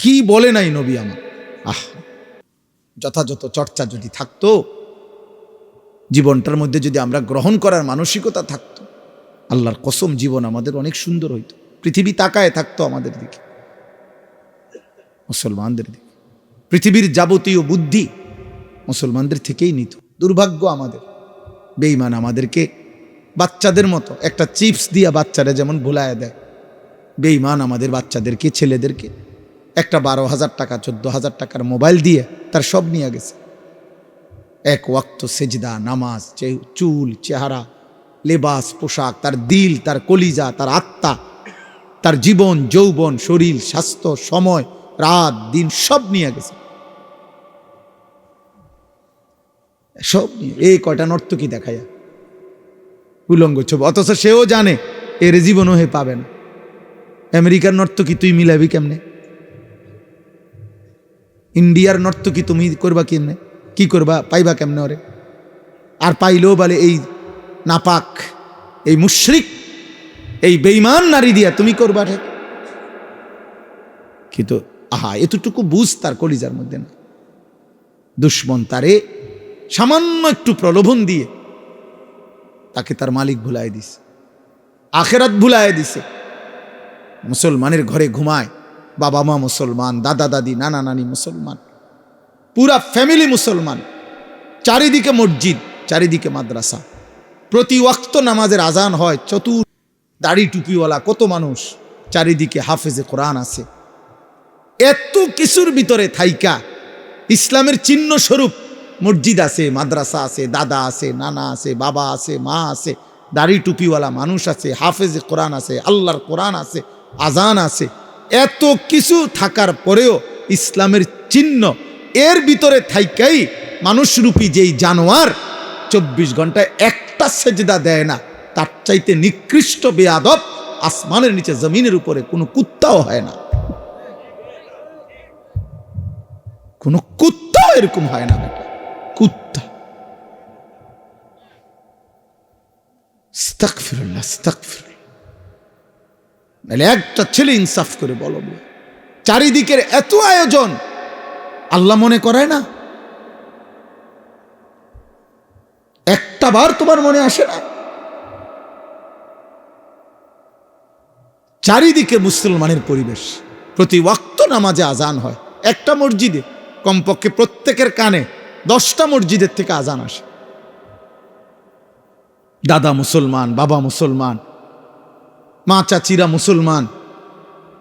কি বলে নাই নবী আমার। যথাযথ চর্চা যদি থাকতো, জীবনটার মধ্যে যদি আমরা গ্রহণ করার মানসিকতা থাকতো, আল্লাহর কসম জীবন আমাদের অনেক সুন্দর হইতো। পৃথিবী তাকায় থাকতো আমাদের দিকে, মুসলমানদের দিকে। পৃথিবীর যাবতীয় বুদ্ধি মুসলমানদের থেকেই নিত। দুর্ভাগ্য আমাদের, বেঈমান আমাদেরকে বাচ্চাদের মতো একটা চিপস দিয়া বাচ্চারা যেমন ভুলায় দেয়, বেঈমান আমাদের বাচ্চাদেরকে, ছেলেদেরকে একটা 12,000 টাকা 14,000 টাকার মোবাইল দিয়ে তার সব নিয়ে গেছে। এক ওয়াক্ত সেজদা, নামাজ, চুল, চেহারা, লেবাস, পোশাক, তার দিল, তার কলিজা, তার আত্মা, তার জীবন, যৌবন, শরীর, স্বাস্থ্য, সময়, রাত, দিন সব নিয়ে গেছে। সব নিয়ে এই কয়টা নর্তকী দেখায় উলঙ্গ ছবি, অথচ সেও জানে এর জীবনও হে পাবে না। আমেরিকার নর্তকী তুই মিলাবি কেমনে? ইন্ডিয়ার নর্তকী তুমি করবা কেমনে? কি করবা? পাইবা কেমনে ওরে? আর পাইলেও বলে এই নাপাক, এই মুশরিক, এই বেঈমান নারী দিয়া তুমি করবা ঠিক। কিন্তু এতটুকু বুঝ তার কলিজার মধ্যে না। দুশ্মন তারে সামান্য একটু প্রলোভন দিয়ে তাকে তার মালিক ভুলায় দিছে, আখেরাত ভুলায় দিছে। মুসলমানের ঘরে ঘুমায়, বাবা মা মুসলমান, দাদা দাদি, নানা নানি মুসলমান, পুরা ফ্যামিলি মুসলমান, চারিদিকে মসজিদ, চারিদিকে মাদ্রাসা, প্রতি ওয়াক্ত নামাজের আজান হয়, চতুর দাড়ি টুপিওয়ালা কত মানুষ, চারিদিকে হাফেজে কোরআন আছে। এত কিছুর ভিতরে থাইকা ইসলামের চিহ্ন স্বরূপ মসজিদ আছে, মাদ্রাসা আছে, দাদা আছে, নানা আছে, বাবা আছে, মা আছে, দাড়ি টুপিওয়ালা মানুষ আছে, হাফেজে কোরআন আছে, আল্লাহর কোরআন আছে, আজান আছে, এত কিছু থাকার পরেও ইসলামের চিহ্ন এর ভিতরে থাইকাই মানুষরূপী যেই জানোয়ার 24 ঘন্টায় একটা সেজদা দেয় না, তার চাইতে নিকৃষ্ট বেয়াদব আসমানের নিচে জমিনের উপরে কোনো কুত্তাও হয় না। কোনো কুত্তাও এরকম হয় না বেটা, কুত্তা। আস্তাগফিরুল্লাহ, আস্তাগফিরুল্লাহ। নাহলে একটা ছেলে ইনসাফ করে বলো, চারিদিকের এত আয়োজন আল্লাহ মনে করায় না? একটা বার তোমার মনে আসে না? চারিদিকে মুসলমানের পরিবেশ, প্রতি ওয়াক্ত নামাজে আজান হয়, একটা মসজিদে কমপক্ষে প্রত্যেকের কানে 10টা মসজিদের থেকে আজান আসে। দাদা মুসলমান, বাবা মুসলমান, মা চাচিরা মুসলমান,